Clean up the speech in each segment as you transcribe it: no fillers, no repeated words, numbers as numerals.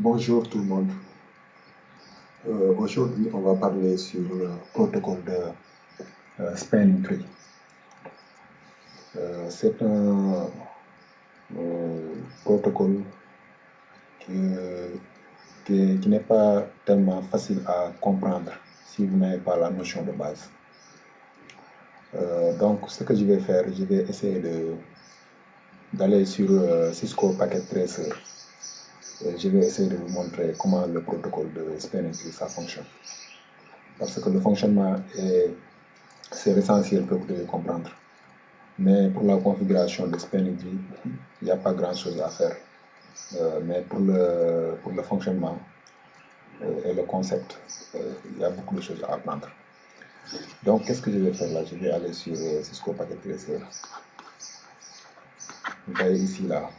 Bonjour tout le monde. Aujourd'hui, on va parler sur le protocole de Spanning Tree. C'est un protocole qui, qui n'est pas tellement facile à comprendre si vous n'avez pas la notion de base. Donc, ce que je vais faire, je vais essayer d'aller sur Cisco Packet Tracer. Et je vais essayer de vous montrer comment le protocole de Spanning Tree ça fonctionne. Parce que le fonctionnement c'est l'essentiel que vous devez comprendre. Mais pour la configuration de Spanning Tree, il n'y a pas grand chose à faire. Mais pour le fonctionnement et le concept, il y a beaucoup de choses à apprendre. Donc, qu'est-ce que je vais faire là? Je vais aller sur Cisco Packet Tracer. Vous voyez ici, là,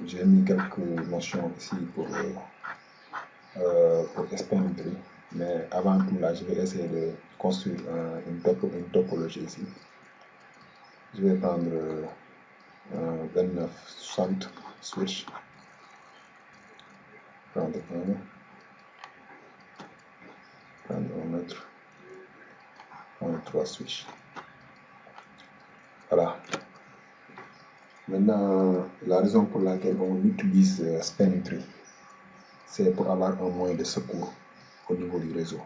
j'ai mis quelques notions ici pour Spanning Tree. Mais avant tout, là, je vais essayer de construire une topologie ici. Je vais prendre 2960 switch. Prendre un autre. Prendre 3 switch. Voilà. Maintenant, la raison pour laquelle on utilise Spanning Tree, c'est pour avoir un moyen de secours au niveau du réseau.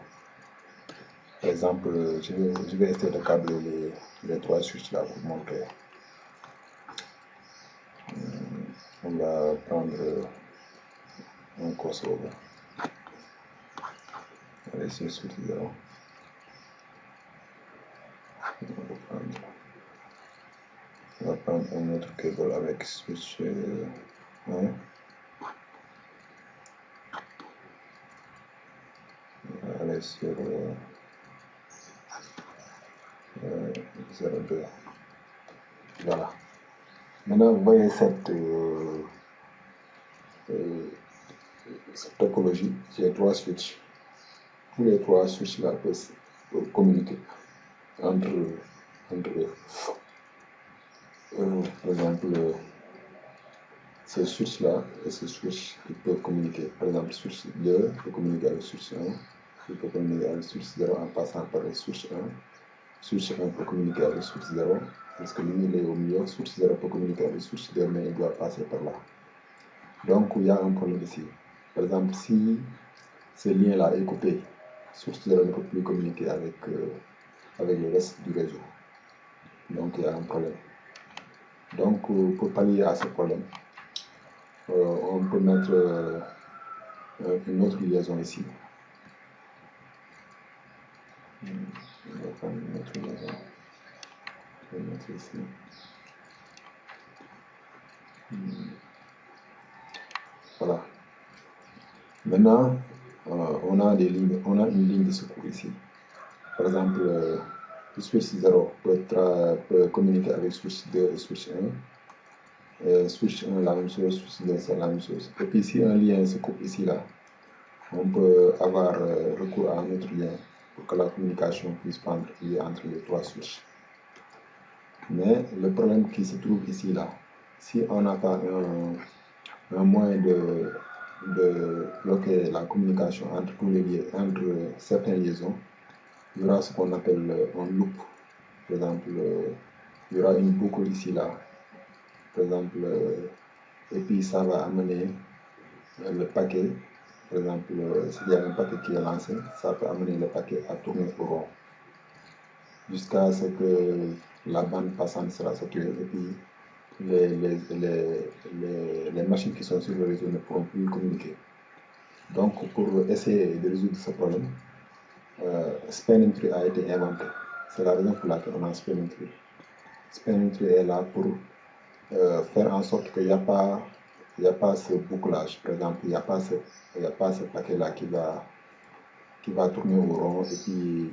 Par exemple, je vais essayer de câbler les 3 switches là pour montrer. On va prendre un crossover. Allez, c'est switch 0. On va prendre un autre cable avec switch 1. On va aller sur 0,2. Voilà. Maintenant, vous voyez cette topologie, j'ai 3 switches. Tous les 3 switches là peuvent communiquer entre eux. Par exemple, ce switch là et ce switch, ils peuvent communiquer. Par exemple, switch 2 peut communiquer avec switch 1, il peut communiquer avec switch 0 en passant par le switch 1. Switch 1 peut communiquer avec switch 0, parce que lui il est au milieu. Switch 0 peut communiquer avec switch 2, mais il doit passer par là. Donc, il y a un problème ici. Par exemple, si ce lien-là est coupé, switch 0 ne peut plus communiquer avec le reste du réseau. Donc, il y a un problème. Donc, pour pallier à ce problème, on peut mettre une autre liaison ici. On va prendre une autre liaison. Je vais mettre ici. Voilà. Maintenant, on a une ligne de secours ici. Par exemple, le switch 0 peut communiquer avec switch 2 et switch 1. Switch 1, la même chose, switch 2, c'est la même chose. Et puis, si un lien se coupe ici, là, on peut avoir recours à un autre lien pour que la communication puisse prendre lieu entre les 3 switches. Mais le problème qui se trouve ici, là, si on n'a pas un moyen de bloquer la communication entre tous les liens, entre certaines liaisons, il y aura ce qu'on appelle un loop. Par exemple, il y aura une boucle ici, là. Par exemple, et puis ça va amener le paquet. Par exemple, s'il y a un paquet qui est lancé, ça peut amener le paquet à tourner au rond jusqu'à ce que la bande passante sera saturée et puis les machines qui sont sur le réseau ne pourront plus communiquer. Donc, pour essayer de résoudre ce problème, Spanning Tree a été inventé. C'est la raison pour laquelle on a Spanning Tree. Spanning Tree est là pour faire en sorte qu'il n'y a pas ce bouclage. Par exemple, il n'y a pas ce paquet-là qui va tourner au rond et puis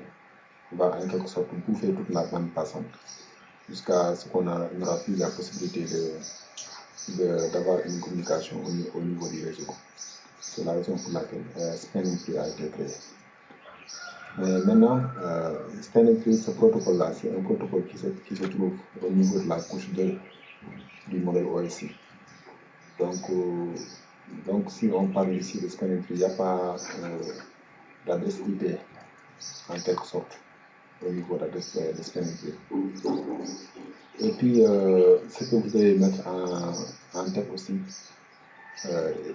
va en quelque sorte bouffer toute la bande passante jusqu'à ce qu'on n'aura plus la possibilité d'avoir une communication au niveau du réseau. C'est la raison pour laquelle Spanning Tree a été créé. Mais maintenant, Spanning Tree, ce protocole-là, c'est un protocole qui se trouve au niveau de la couche 2 du modèle OSI. Donc, Donc, si on parle ici de spanning tree, il n'y a pas d'adresse IP en quelque sorte au niveau d'adresse de spanning tree. Et puis, ce que vous devez mettre en tête aussi,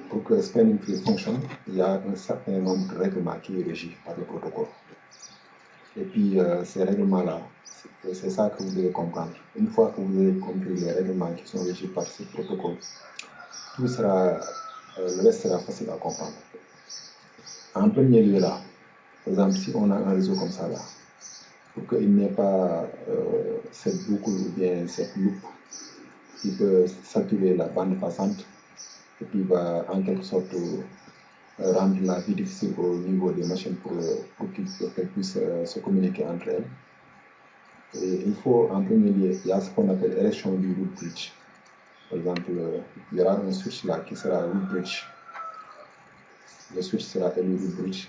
pour que spanning tree fonctionne, il y a un certain nombre de règlements qui est régi par le protocole. Et puis, ces règlements-là, c'est ça que vous devez comprendre. Une fois que vous avez compris les règlements qui sont régis par ce protocole, tout sera, le reste sera facile à comprendre. En premier lieu, là, par exemple, si on a un réseau comme ça, là, pour qu'il n'y ait pas cette boucle ou bien cette loupe qui peut saturer la bande passante et qui va en quelque sorte rendre la vie difficile au niveau des machines pour qu'elles puissent se communiquer entre elles. Et il faut, en premier lieu, il y a ce qu'on appelle érection du root bridge. Par exemple, il y aura un switch là qui sera root bridge. Le switch sera élu root bridge.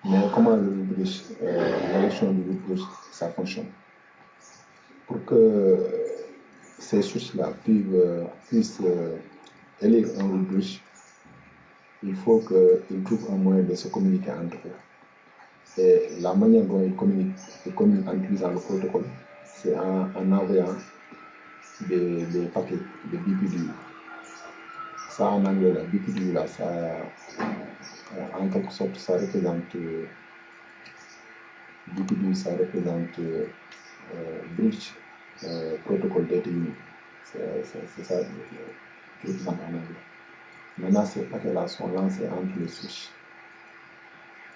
Mais comment le root bridge, l'érection du root bridge, ça fonctionne? Pour que ces switches-là puissent élire un root bridge, il faut qu'ils trouvent un moyen de se communiquer entre eux. Et la manière dont ils communiquent en utilisant le protocole, c'est en envoyant des paquets de BPDU. Ça, en anglais, la BPDU, là, ça, en quelque sorte, ça représente BPDU, ça représente Bridge Protocol Data Unit. C'est ça qui représente en anglais. Maintenant, ces paquets-là sont lancés entre les switches.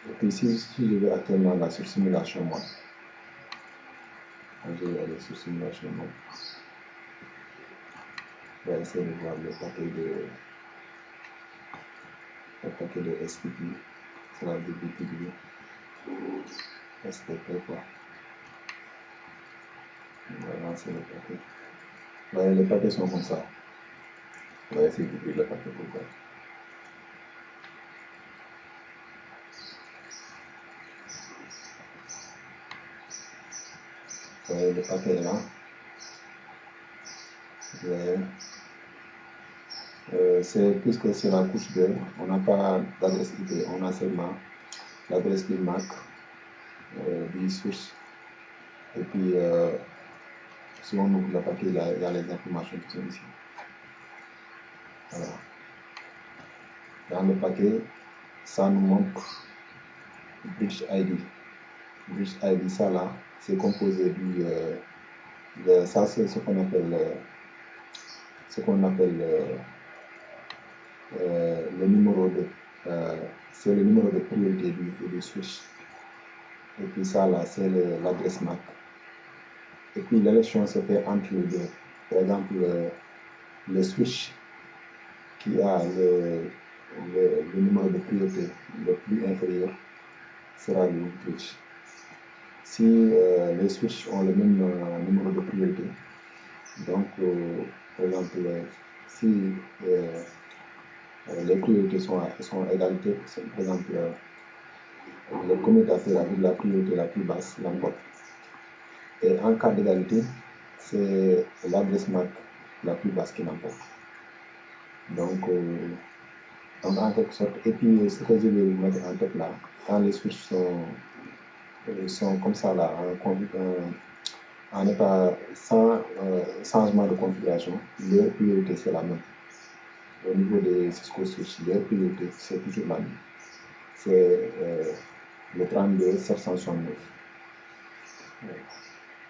Et puis, si je vais actuellement là sur simulation mode, je vais aller sur simulation mode. On va essayer de voir le paquet de STP, c'est la BPDU. STP quoi. On va lancer le paquet. Ouais, les paquets sont comme ça. On va essayer d'ouvrir le paquet pour voir. Ouais, le paquet est là. Ouais. Puisque c'est la couche 2, on n'a pas d'adresse IP, on a seulement l'adresse du MAC, du switch. Et puis, si on ouvre le paquet, il y a les informations qui sont ici. Voilà. Dans le paquet, ça nous montre Bridge ID. Bridge ID, ça là, c'est composé ça c'est ce qu'on appelle le numéro de c'est le numéro de priorité du switch. Et puis ça là, c'est l'adresse MAC. Et puis l'élection se fait entre les deux. Par exemple, le switch qui a le numéro de priorité le plus inférieur sera le root bridge. Si les switches ont le même numéro de priorité, donc par exemple, si les priorités sont à égalité, par exemple, le commutateur avec la priorité la plus basse l'emporte. Et en cas d'égalité, c'est l'adresse MAC la plus basse qui l'emporte. Donc, en quelque sorte, et puis ce que je vais vous mettre en tête là, quand les switches sont comme ça là, en état sans changement de configuration, leur priorité c'est la même. Au niveau des Cisco switch, leur priorité c'est toujours la même. C'est le 32 769.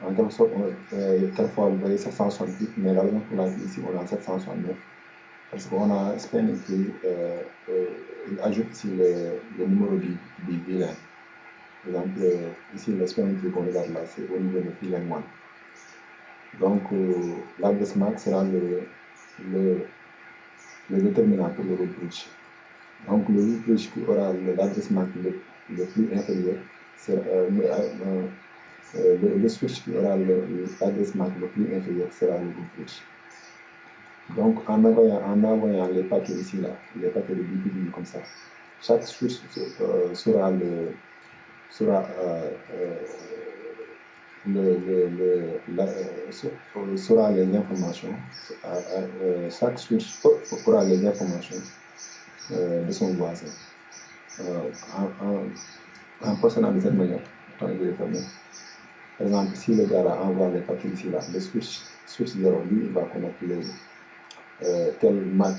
En quelque sorte, quelquefois vous voyez 768, mais la raison pour laquelle ici on a 769, parce qu'on a spanning tree, il ajoute ici le numéro du VLAN. Par exemple, ici le spanning tree qu'on regarde là, c'est au niveau de VLAN 1. Donc, l'adresse MAC sera le déterminant pour le root bridge. Donc, le root bridge qui aura l'adresse MAC le plus inférieur, le switch qui aura l'adresse MAC le plus inférieur sera le root bridge. Donc, en envoyant les paquets ici, là, les paquets de BPD comme ça, chaque switch saura les informations, chaque switch aura les informations de son voisin. En procédant de cette manière, par exemple, si le gars envoie les paquets ici, là, le switch 0, lui, il va connaître quel Mac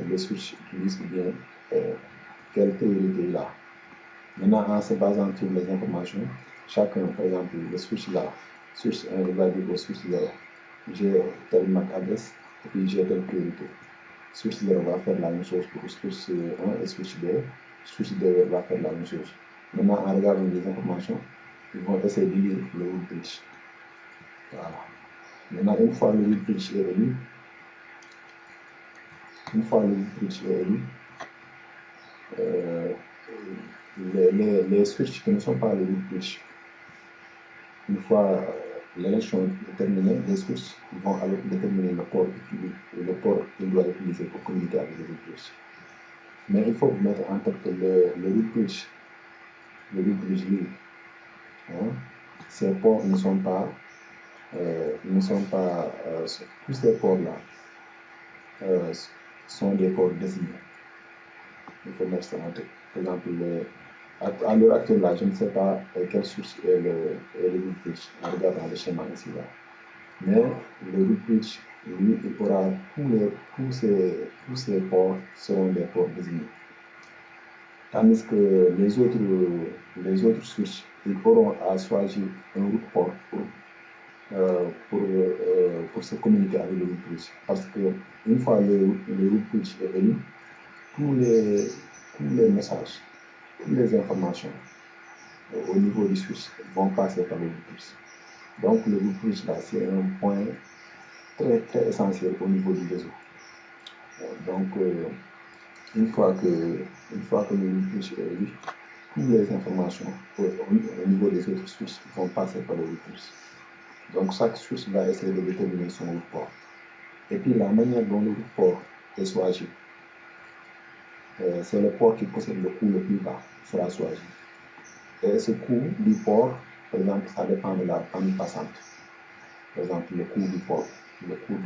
le switch utilise ou bien quelle priorité il a. Maintenant, en se basant sur les informations, chacun, par exemple, le switch là, switch 1, il va dire au switch 0, j'ai tel MAC adresse et puis j'ai telle priorité. Switch 0 va faire la même chose pour switch 1 et switch 2. Switch 2 va faire la même chose. Maintenant, en regardant les informations, ils vont essayer de lire le root bridge. Voilà. Maintenant, une fois le root bridge est élu, les switches qui ne sont pas le root bridge, une fois l'élection terminée, les switches vont alors déterminer le port qu'il doit utiliser pour communiquer avec le root bridge. Mais il faut vous mettre en tête que le root bridge lui, ces ports ne sont pas, tous ces ports-là sont des ports désignés. Il faut mettre ça en tête. Par exemple, à l'heure actuelle, là, je ne sais pas quel switch est le root bridge en regardant le schéma ici. Là. Mais le root bridge, lui, il aura tous ces ports seront des ports désignés. Tandis que les autres switches, ils auront à choisir un root port pour se communiquer avec le root bridge. Parce que une fois le root bridge est élu, tous les messages, toutes les informations au niveau du switch vont passer par le root bridge. Donc le root bridge là, c'est un point très très essentiel au niveau du réseau. Donc une fois que le root bridge est élu, toutes les informations au niveau des autres switches vont passer par le root bridge. Donc chaque switch va essayer de déterminer son root port. Et puis la manière dont le root port est choisi, c'est le port qui possède le coût le plus bas qui sera choisi. Et ce coût du port, par exemple, ça dépend de la bande passante. Par exemple, le coût du port. Le coût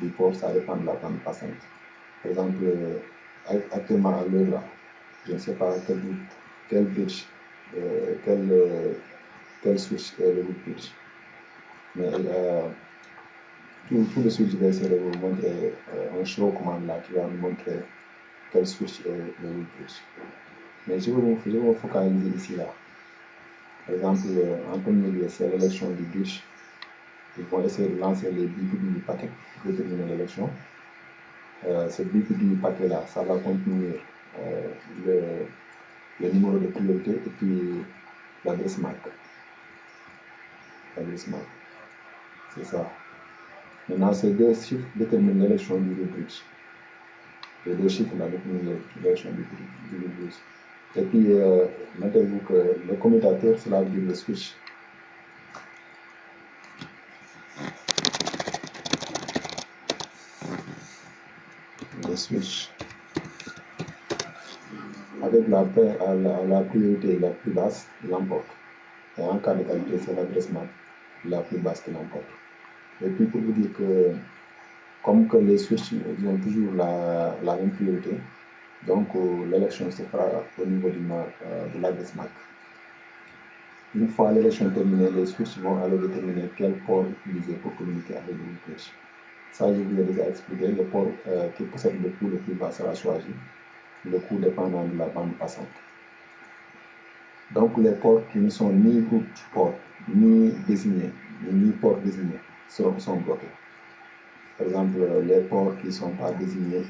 du port, ça dépend de la bande passante. Par exemple, actuellement à l'heure là, je ne sais pas quel bridge, quel switch est le root bridge. Mais tout de suite, je vais essayer de vous montrer un show commande là qui va nous montrer quel switch est le root bridge. Mais je vais me focaliser ici là. Par exemple, en premier lieu, c'est l'élection du bridge. Ils vont essayer de lancer les BPD du paquet pour déterminer l'élection. Ce BPD du paquet là, ça va contenir le numéro de priorité et puis l'adresse MAC. C'est ça. Maintenant, ces deux chiffres déterminent l'élection du root bridge. Les deux chiffres là déterminent l'élection du root bridge. Et puis, notez-vous que le commutateur, cela veut dire le switch. Le switch. Avec la priorité la plus basse, il l'emporte. Et en cas de qualité, c'est l'adresse MAC la plus basse qui l'emporte. Et puis, pour vous dire que, comme que les switches ont toujours la même priorité, donc l'élection se fera au niveau de l'adresse MAC. Une fois l'élection terminée, les switches vont alors déterminer quel port utiliser pour communiquer avec le root bridge. Ça, je vous ai déjà expliqué. Le port qui possède le coût le plus bas sera choisi, le coût dépendant de la bande passante. Donc, les ports qui ne sont ni root port, ni désignés, ni port désignés sont bloqués. Par exemple, les ports qui ne sont pas désignés,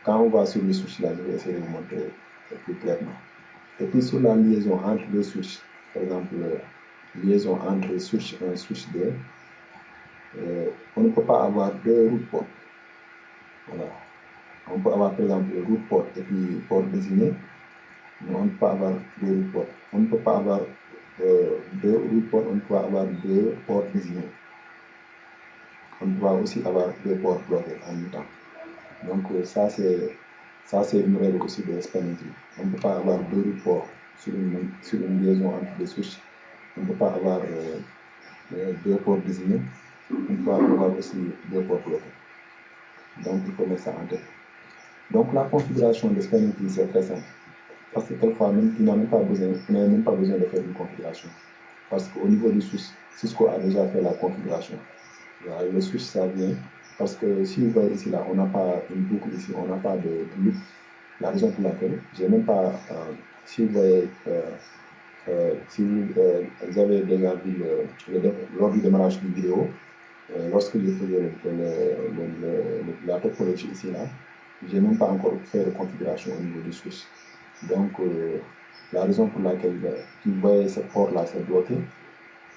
quand on va sur le switch là, je vais essayer de vous montrer plus clairement. Et puis sur la liaison entre deux switches, par exemple, liaison entre switch 1 et switch 2, on ne peut pas avoir deux root ports. Voilà. On peut avoir par exemple le root port et puis port désigné, mais on ne peut pas avoir deux root ports. On ne peut pas avoir deux root ports, on peut avoir deux ports désignés. On peut aussi avoir deux ports bloqués en même temps. Donc ça c'est une règle aussi de spanning tree. On ne peut pas avoir deux root ports sur une liaison entre deux switches on ne peut pas avoir deux ports désignés, on peut avoir aussi deux ports bloqués. Donc il faut mettre ça en tête. Donc la configuration de spanning tree, c'est très simple. Parce que quelquefois, même, tu n'as même pas besoin de faire une configuration. Parce qu'au niveau du switch, Cisco a déjà fait la configuration. Voilà, le switch, ça vient. Parce que si vous voyez ici, là, on n'a pas une boucle ici, on n'a pas de loop. La raison pour laquelle, j'ai même pas. Si vous voyez, si vous avez déjà vu lors du démarrage du vidéo, lorsque je faisais la topologie ici, là, j'ai même pas encore fait de configuration au niveau du switch. Donc, la raison pour laquelle vous voyez ce port-là, c'est bloqué,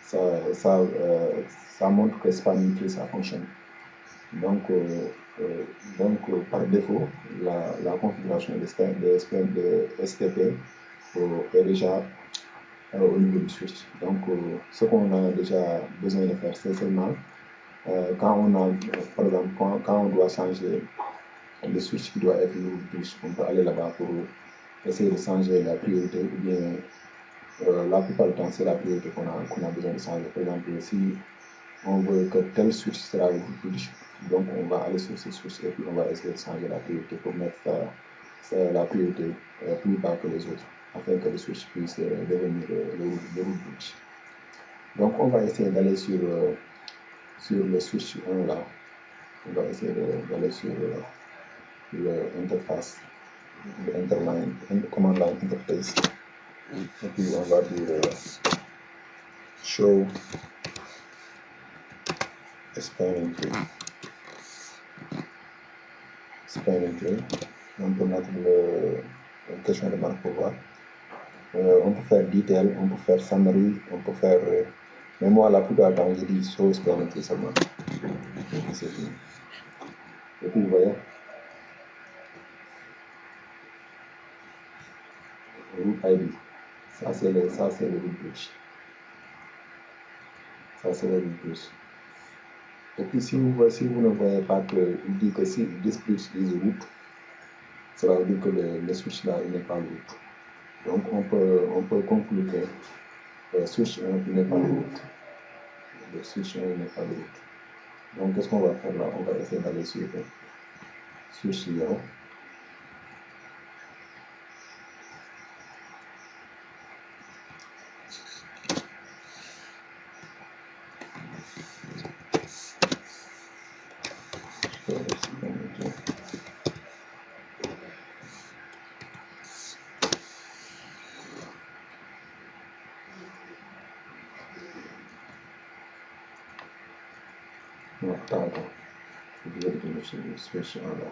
ça montre que spanning tree, ça fonctionne. Donc, par défaut, la configuration de STP est déjà au niveau du switch. Donc, ce qu'on a déjà besoin de faire, c'est seulement quand on a, par exemple, quand on doit changer le switch qui doit être le plus, on peut aller là-bas pour essayer de changer la priorité ou bien la plupart du temps, c'est la priorité qu'on a besoin de changer. Par exemple, si on veut que tel switch sera le plus, donc on va aller sur ce switch et puis on va essayer de changer la priorité pour mettre la priorité plus bas que les autres, afin que le switch puisse devenir le root bridge. Donc on va essayer d'aller sur le switch 1 là. On va essayer d'aller sur l'interface, command line interface. Et puis on va dire show spanning tree. Spanning tree. On peut mettre une question de marque pour voir. On peut faire detail, on peut faire summary, on peut faire. Mais moi, la plupart du temps, je dis show spanning tree seulement. Et puis c'est fini. Et puis vous voyez, root ID. Ça c'est le root bridge. Ça c'est le root bridge. Et puis si vous ne voyez pas qu'il dit que si this bridge is root, cela veut dire que le switch là il n'est pas root. Donc on peut conclure que le switch 1 il n'est pas root. Le switch 1 il n'est pas root. Donc qu'est-ce qu'on va faire là? On va essayer d'aller sur switch 0. Non, attends. Je vais vérifier le switch 1 là.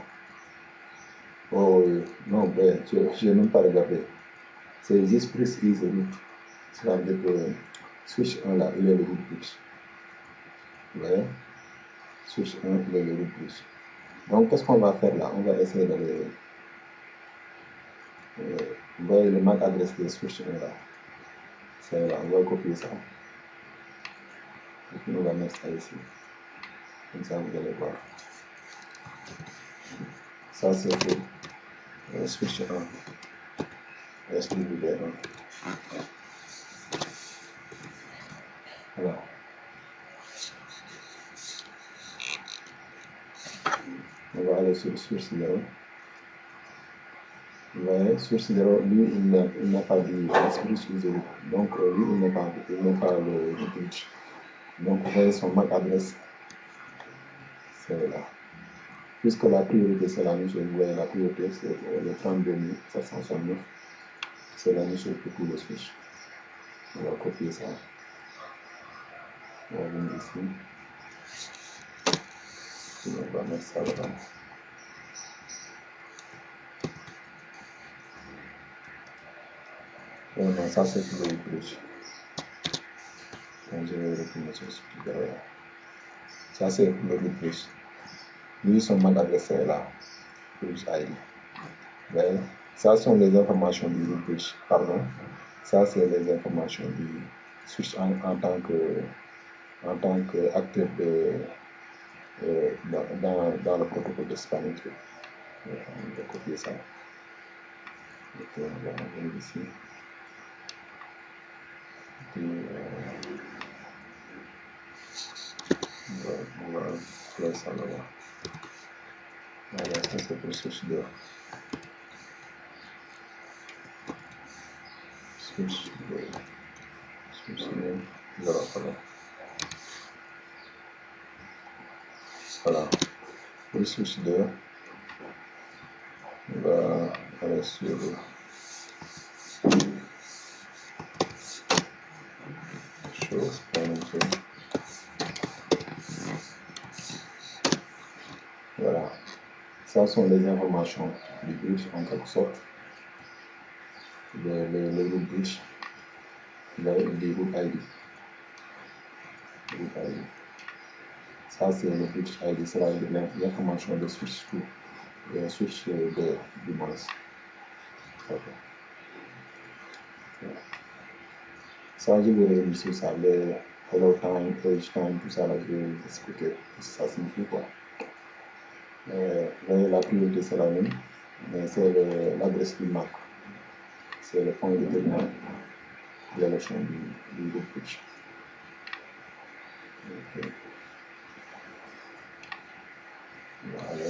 Oh non, ben, je n'ai même pas regardé. C'est this bridge is root. Cela veut dire que switch 1 là, il est le root bridge. Vous voyez? Switch 1, il est le root bridge. Donc qu'est-ce qu'on va faire là? On va essayer d'aller. Vous voyez le MAC adresse de switch 1 là. C'est là, on va copier ça. Et puis on va mettre ça ici. Comme ça, vous allez voir. Ça, c'est pour switch 1. SWD1. Voilà. On va aller sur switch 0. Vous voyez, switch 0, lui, il n'a pas dit switch 0. Donc, lui, il n'est pas le bridge. Donc, vous voyez son MAC adresse, c'est là. Puisque la priorité, c'est la même chose. Vous voyez, la priorité, c'est le 32 769. C'est la même chose pour tous les switches. On va copier ça. On va venir ici. Et on va mettre ça là-bas. Oh non, ça c'est pour le bridge. Donc je vais retourner sur ce qui derrière. Ça c'est pour le bridge. Lui, son MAC adresse est là. Bridge ID. Mais ça sont les informations du bridge. Pardon. Ça c'est les informations du switch en tant qu'acteur dans le protocole de spanning tree. On va copier ça. Et puis on va venir ici. Et puis On va faire ça là-bas. Voilà, ça c'est pour switch 2. Switch 2. Switch 2. Voilà, voilà. Voilà. Pour le switch 2, on va aller sur chose parameter. Voilà. Ça sont les informations du bridge en quelque sorte. Le groupe bridge, le groupe ID. Ça c'est le bridge ID, c'est l'information de switch 2, switch du moins. Ça, je vais revenir sur ça, les hello time, age time, tout ça, là, je vais vous expliquer ce que ça signifie quoi. La priorité c'est la même, mais c'est l'adresse qui marque. C'est le point déterminant de l'élection du groupe bridge. Okay. Voilà.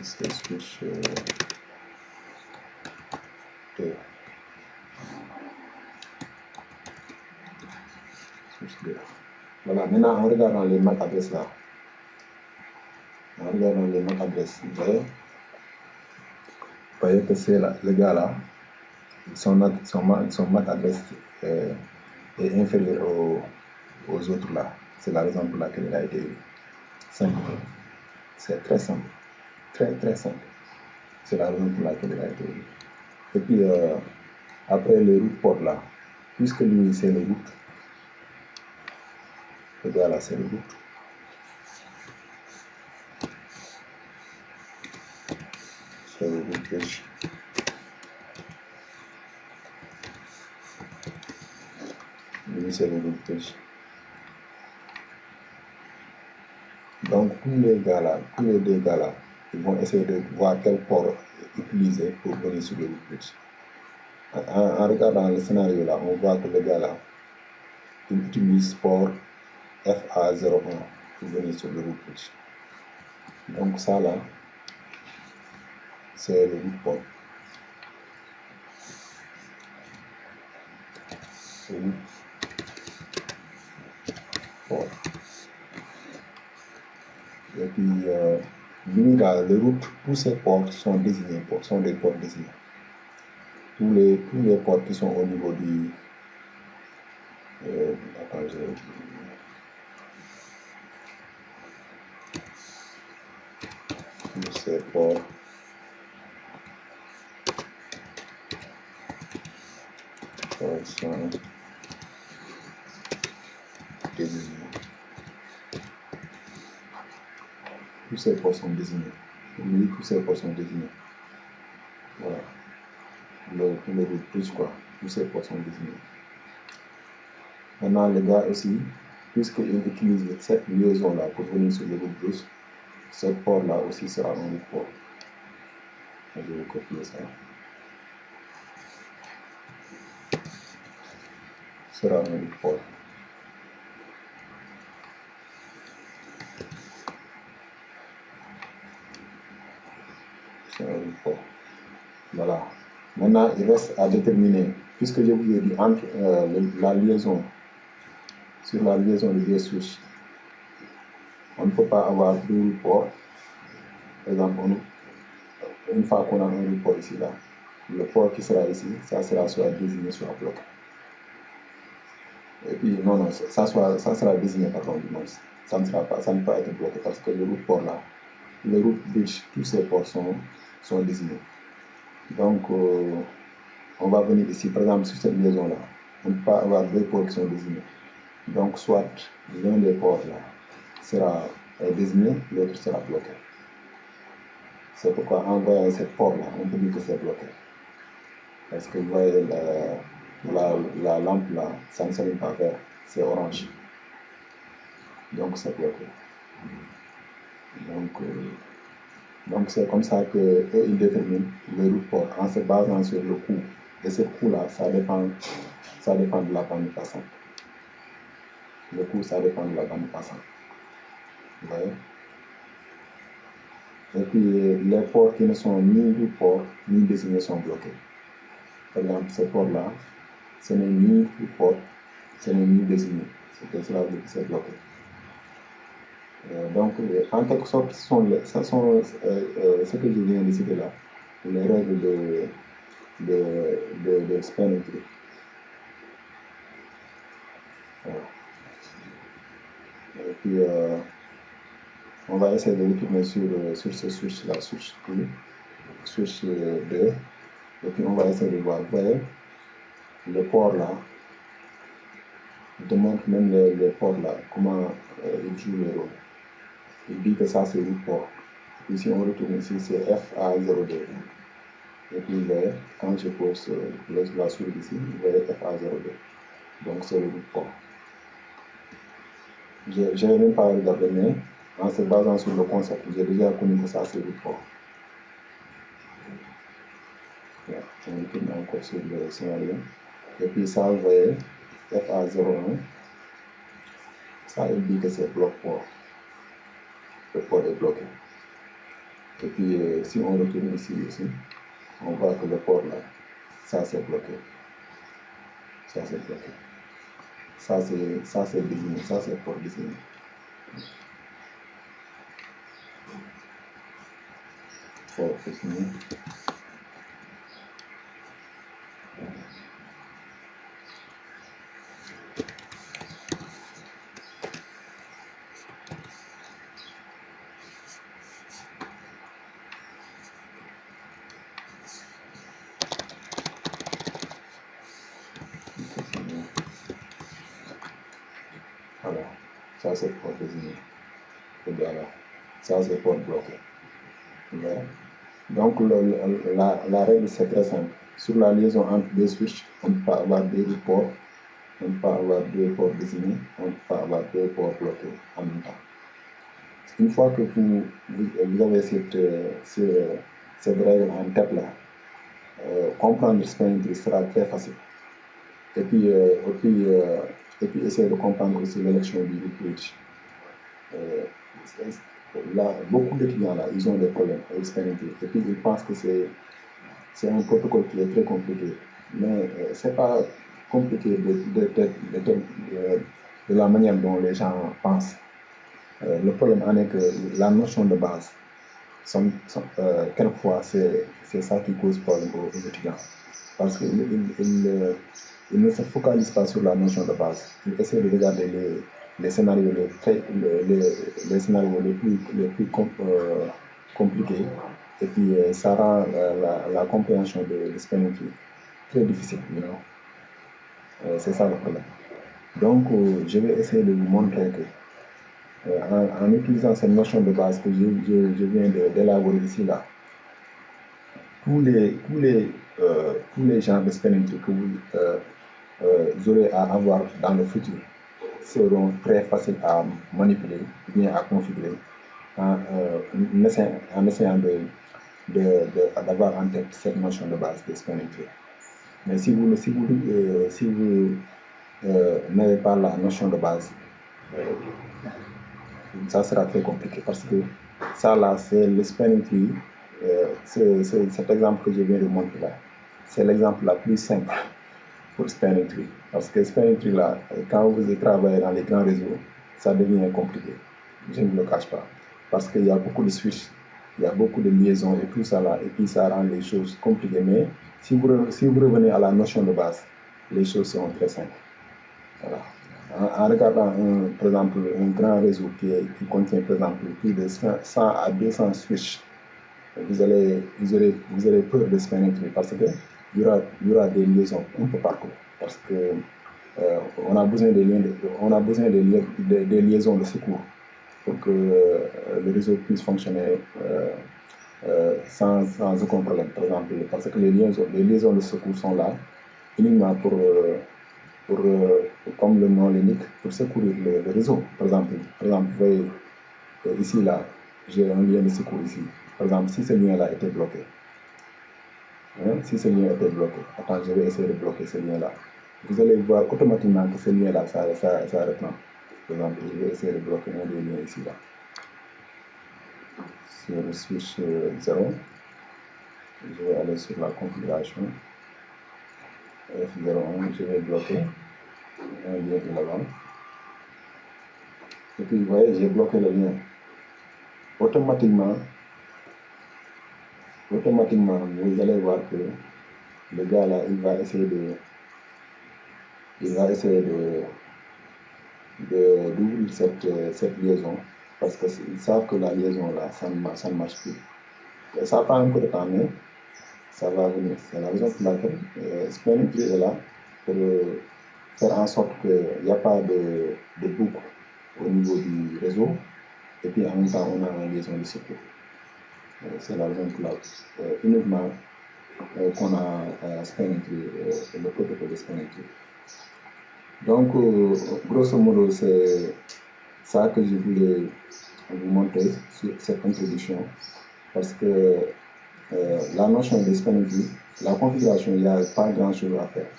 C'est switch 2. Switch 2. Voilà, maintenant en regardant les MAC adresses là, vous voyez que c'est le gars là, son MAC adresse est inférieur aux autres là. C'est la raison pour laquelle il a été simple. C'est très simple. Très très simple. C'est la raison pour laquelle il a été. Et puis après le route port là, puisque lui c'est le route, le gars là c'est le route. C'est le route bridge. Lui c'est le route bridge. Donc tous les deux gars là, ils vont essayer de voir quel port utiliser pour venir sur le route bridge. En regardant le scénario là, on voit que le gars là, il utilise port FA01 pour venir sur le route bridge. Donc ça là, c'est le route port. Port. Et puis, le route, tous ces ports sont désignés, sont des ports désignés. Tous les ports qui sont au niveau du. Attends, tous ces ports sont désignés. Tous ces ports sont désignés. Oui, tous ces ports sont désignés. Voilà. Le route plus quoi. Tous ces ports sont désignés. Maintenant, le gars aussi, puisqu'il utilise cette liaison-là pour venir sur le route plus, ce port-là aussi sera un route port. Je vais copier ça. Sera un route port. C'est un route port. Voilà. Maintenant, il reste à déterminer, puisque je vous ai dit entre la liaison, sur la liaison de deux switch, on ne peut pas avoir deux route ports. Par exemple, une fois qu'on a un route port ici, là, le port qui sera ici, ça sera soit désigné, soit bloqué. Et puis, non, ça sera désigné, pardon, du moins. Ça ne peut pas être bloqué parce que le route port là, le route bridge, tous ces ports sont désignés. Donc, on va venir ici, par exemple, sur cette liaison-là, on ne peut pas avoir deux ports qui sont désignés. Donc, soit l'un des ports là sera désigné, l'autre sera bloqué. C'est pourquoi en voyant cette porte-là, on peut dire que c'est bloqué. Parce que vous voyez la lampe là, ça ne s'allume pas vert, c'est orange. Donc c'est bloqué. Donc c'est comme ça qu'eux, ils déterminent le route port en se basant sur le coût. Et ce coût-là, ça dépend de la bande passante. Le coût, ça dépend de la bande passante. Vous voyez? Et puis, les ports qui ne sont ni du port, ni désignés sont bloqués. Par exemple, ce port-là, ce n'est ni du port, ce n'est ni désigné. Cela veut dire que c'est bloqué. Donc, en quelque sorte, ce sont ce que je viens de citer là, les règles de spanning tree. Voilà. Et puis, on va essayer de retourner sur ce switch-là, switch 2, switch 2, et puis on va essayer de voir. Vous voyez, le port là, il te montre même les ports là, comment ils jouent le rôle. Il dit que ça c'est le port. Ici on retourne ici, c'est FA02. Et puis vous voyez, quand je pose la souris ici, vous voyez FA02. Donc c'est le port. Je n'ai même pas regardé, mais en se basant sur le concept, j'ai déjà connu que ça c'est le port. Voilà, on retourne encore sur le scénario. Et puis ça, vous voyez, FA01, ça il dit que c'est bloc port. Le port est bloqué. Et puis si on retourne ici aussi, on voit que le port là, ça c'est bloqué. Ça c'est bloqué. Ça c'est désigné, ça c'est port désigné. Port désigné. Voilà, ça c'est port désigné. Et bien là, ça c'est port bloqué. Voilà. Donc la règle c'est très simple. Sur la liaison entre deux switches, on ne peut pas avoir deux ports, on ne peut pas avoir deux ports désignés, on ne peut pas avoir deux ports bloqués en même temps. Une fois que vous avez cette règle en tête là, comprendre le spanning tree sera très facile. Et puis essayer de comprendre aussi l'élection du bridge. Là, beaucoup d'étudiants là, ils ont des problèmes avec spanning tree. Et puis ils pensent que c'est un protocole qui est très compliqué. Mais c'est pas compliqué de la manière dont les gens pensent. Le problème en est que la notion de base, quelquefois, c'est ça qui cause problème aux étudiants. Parce qu'ils ne se focalisent pas sur la notion de base. Ils essaient de regarder les scénarios les scénarios les plus compliqués. Et puis, ça rend la compréhension de spanning tree très difficile. C'est ça le problème. Donc, je vais essayer de vous montrer que en utilisant cette notion de base que je viens d'élaborer ici là, tous les genres de spanning tree que vous aurez à avoir dans le futur seront très faciles à manipuler, bien à configurer, en essayant d'avoir en tête cette notion de base de spanning tree. Mais si vous n'avez pas la notion de base, ça sera très compliqué parce que ça là, c'est le spanning tree. Cet exemple que je viens de montrer là, c'est l'exemple la plus simple pour spanning tree. Parce que spanning tree là, quand vous travaillez dans les grands réseaux, ça devient compliqué. Je ne le cache pas. Parce qu'il y a beaucoup de switches, il y a beaucoup de liaisons et tout ça là, et puis ça rend les choses compliquées. Mais si vous revenez à la notion de base, les choses seront très simples. Voilà. En regardant, par exemple, un grand réseau qui contient, par exemple, plus de 100 à 200 switches, vous aurez peur de spanning tree parce qu'il y aura des liaisons un peu partout. Parce que on a besoin des liaisons de secours pour que le réseau puisse fonctionner sans aucun problème. Par exemple, parce que les liaisons de secours sont là uniquement pour comme le nom l'indique, pour secourir le réseau. Par exemple, vous voyez, ici, là, j'ai un lien de secours ici. Par exemple, si ce lien-là était bloqué, si ce lien était bloqué, attends, je vais essayer de bloquer ce lien-là. Vous allez voir automatiquement que ce lien-là, ça reprend. Par exemple, je vais essayer de bloquer un des liens ici, là. Sur le switch 0, je vais aller sur la configuration. F01, je vais bloquer un lien illégal. Et puis, vous voyez, j'ai bloqué le lien. Automatiquement, vous allez voir que le gars là, il va essayer d'ouvrir cette liaison parce qu'ils savent que la liaison là, ça ne marche plus. Et ça prend un peu de temps, mais ça va venir. C'est la raison pour laquelle Spanish est là pour faire en sorte qu'il n'y a pas de boucle au niveau du réseau et puis en même temps on a une liaison de secours. C'est la raison pour laquelle uniquement qu'on a Spanish, le protocole de Spanish. Donc, grosso modo, c'est ça que je voulais vous montrer sur cette introduction parce que la notion de disponibilité, la configuration, il n'y a pas grand chose à faire.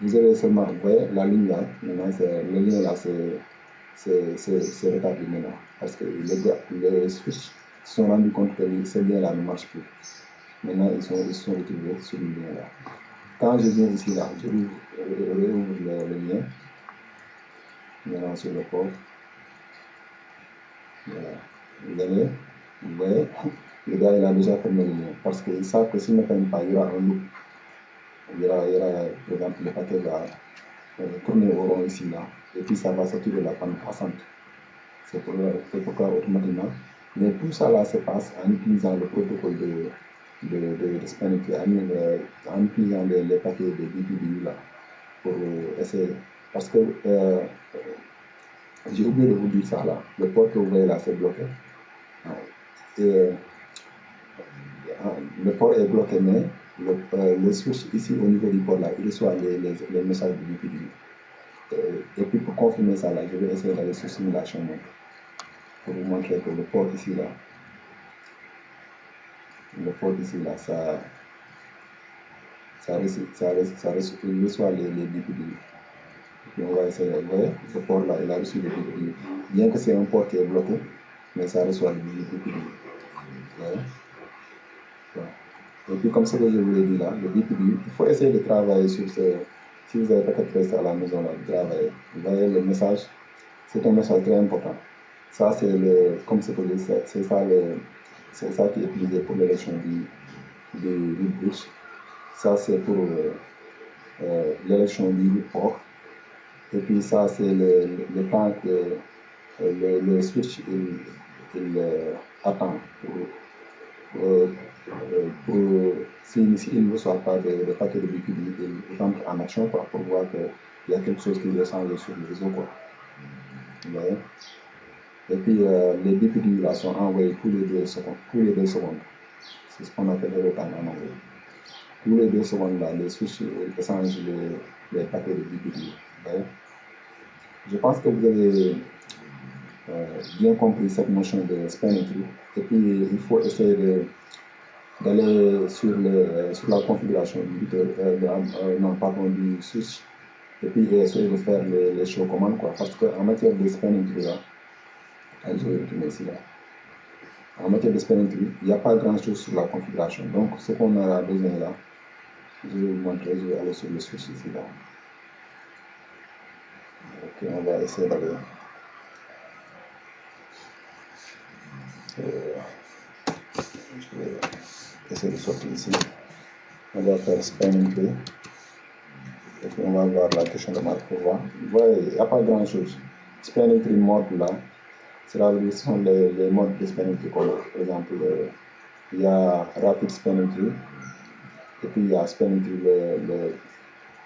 Vous avez seulement, vous voyez, la ligne là, maintenant, le lien là, c'est rétabli maintenant parce que les switch se sont rendus compte que ce lien là ne marche plus. Maintenant, ils sont retrouvés sur le lien là. Quand je viens ici là, je réouvre le lien. Maintenant sur le port. Voilà. Vous voyez, le gars il a déjà fermé le lien parce qu'ils savent que s'il ne ferme pas, il y aura un loop. Il y aura par exemple, le paquet va tourner au rond ici là. Et puis ça va sortir de la panne passante. C'est pourquoi automatiquement. Mais tout ça là se passe en utilisant le protocole de Spanish, en utilisant les paquets de BPDU là pour essayer. Parce que j'ai oublié de vous dire ça là. Le port que vous voyez là, c'est bloqué. Et, le port est bloqué, mais le switch ici au niveau du port là, il reçoit les messages de BPDU. Et puis pour confirmer ça là, je vais essayer d'aller sur simulation mode pour vous montrer que le port ici là, ça reçoit les BPDU. Et puis on va essayer, vous voyez, ce port là, il a reçu les BPDU. Bien que c'est un port qui est bloqué, mais ça reçoit les BPDU. Ouais. Et puis comme ce que je vous l'ai dit là, le BPDU, il faut essayer de travailler sur ce. Si vous avez peut-être resté à la maison là, de travailler, vous voyez le message, c'est un message très important. Ça c'est comme ce que je dis, c'est ça qui est utilisé pour l'élection du root bridge. Ça c'est pour l'élection du root port. Et puis ça c'est le temps que le switch il attend pour s'il ne reçoit pas de paquet de BPDU, il rentre en action quoi, pour voir qu'il y a quelque chose qui doit changer sur le réseau. Quoi. Vous voyez? Et puis les BPDU là sont envoyés tous les 2 secondes. C'est ce qu'on appelle le retard en anglais. Tous les 2 secondes là, les switches échangent les paquets de BPDU. Vous voyez? Je pense que vous avez bien compris cette notion de spanning tree. Et puis il faut essayer d'aller sur la configuration du du switch et puis essayer de faire les show commandes quoi. Parce qu'en matière de spanning tree là, je vais retourner ici là. En matière de spanning tree, il n'y a pas grand chose sur la configuration. Donc ce qu'on a besoin là, je vais vous montrer, je vais aller sur le switch ici là. Ok, on va essayer d'aller. Je vais essayer de sortir ici. On va faire spanning tree. Et puis on va voir la question de marque pour voir. Vous voyez, il n'y a pas grand chose. Spanning tree mode là, ce sont les modes de spanning tree. Par exemple, il y a rapid spanning tree. Et puis il y a spanning tree,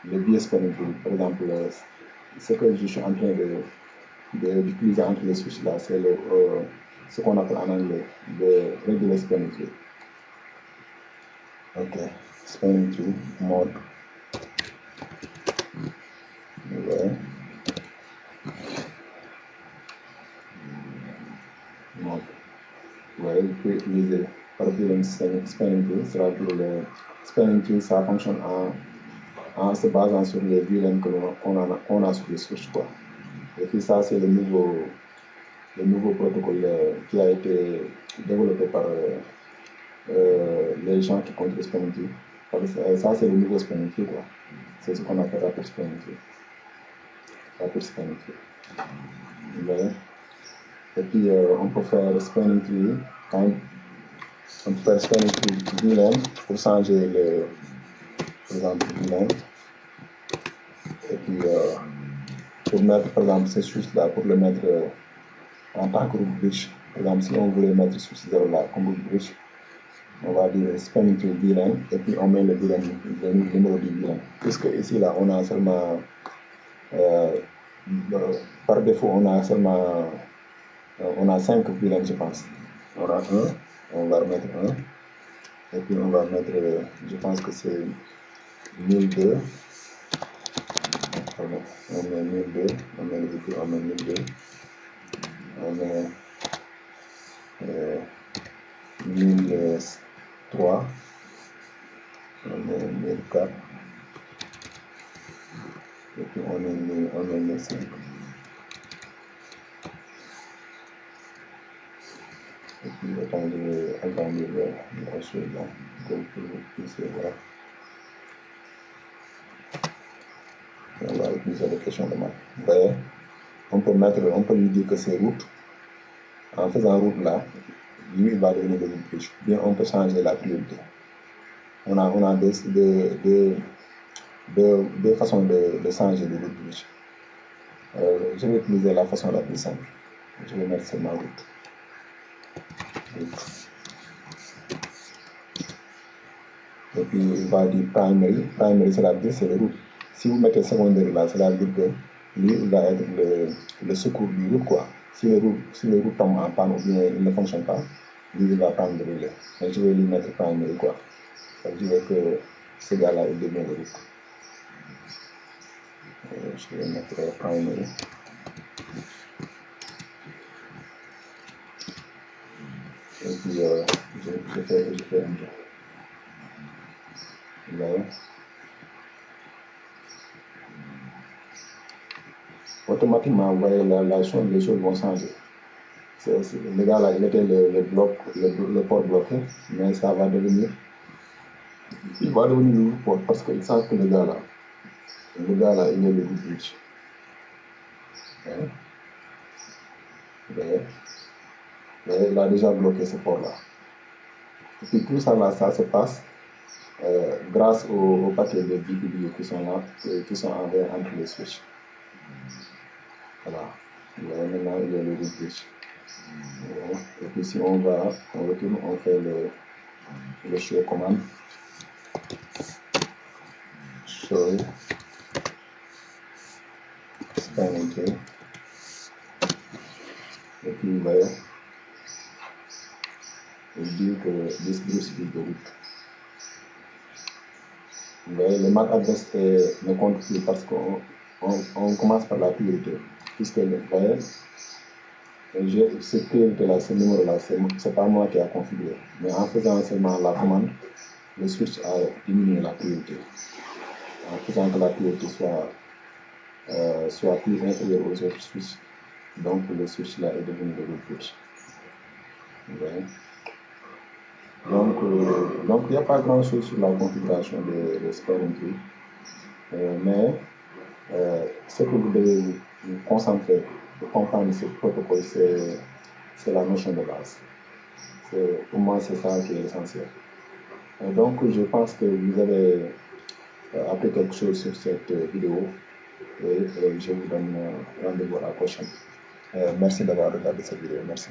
le biais spanning tree. Par exemple, ce que je suis en train d'utiliser entre les switches là, c'est ce qu'on appelle en anglais le regular spanning tree. Ok, spanning tree mode. Ouais. Mode. Ouais, vous pouvez utiliser par exemple spanning tree. C'est-à-dire le spanning tree, ça fonctionne en se basant sur les VLAN qu'on a sur les switches quoi. Et puis ça, c'est le nouveau protocole qui a été développé par les gens qui comptent le Spelling Tree. Ça, c'est le nouveau Spelling Tree, quoi. C'est ce qu'on appelle Rapid Spelling Tree. Rapid Spelling Tree. Vous voyez? Et puis, on peut faire Spelling Tree, on peut faire Spelling Tree VLAN pour changer par exemple, VLAN. Et puis, pour mettre, par exemple, ce switch-là, pour le mettre en tant que root bridge. Par exemple, si on voulait mettre ce switch 0 là comme root bridge, on va dire Spelling Tree VLAN, et puis on met le VLAN, le numéro du VLAN. Puisque ici, là, on a seulement, par défaut, on a 5 VLAN, je pense. On a 1, on va remettre 1, et puis on va mettre, je pense que c'est 1002. On met 1002, on met le véhicule, on met 1002, on met 1003, on met 1004, et puis on met 1005. Et puis agrandir la chose là, pour voilà. On va utiliser les questions de maths. Vous voyez, on peut lui dire que c'est route. En faisant route là, lui il va devenir le route bridge. Bien, on peut changer la priorité. On a deux façons de changer le route bridge. Je vais utiliser la façon la plus simple. Je vais mettre seulement route. Et puis il va dire primary. Primary, c'est-à-dire c'est le route. Si vous mettez secondaire là, c'est-à-dire que lui, il va être le secours du route, quoi. Si le route tombe en panne ou bien il ne fonctionne pas, lui, il va prendre le relais. Et je vais lui mettre primary, quoi. Donc, je veux que ce gars-là, il devienne le route. Je vais mettre primary. Et puis, je fais un jeu. Vous voyez? Automatiquement, vous voyez, les choses vont changer. Le gars là, il était le port bloqué, mais ça va devenir, il va devenir le port parce qu'il sent que le gars là, il est le root bridge. Vous voyez, il a déjà bloqué ce port là. Et puis tout ça là, ça se passe grâce aux paquets de BPD qui sont là, qui sont entre les switches. Voilà. Vous voyez, maintenant il est le root bridge. Et puis si on retourne, on fait le show commande. Show Spelling Tree. Et puis vous voyez, il dit que this is the root. Vous voyez, le MAC adresse ne compte plus parce qu'on commence par la priorité. Puisque vous voyez, cette priorité-là, ce numéro-là, c'est pas moi qui a configuré. Mais en faisant seulement la commande, le switch a diminué la priorité. En faisant que la priorité soit plus inférieure aux autres switches. Donc le switch là est devenu le root bridge. Vous voyez? Donc il n'y a pas grand chose sur la configuration de Spelling Tree. Mais ce que vous devez vous concentrer pour comprendre ce protocole, c'est la notion de base. Pour moi, c'est ça qui est essentiel. Donc, je pense que vous avez appris quelque chose sur cette vidéo et je vous donne rendez-vous à la prochaine. Merci d'avoir regardé cette vidéo. Merci.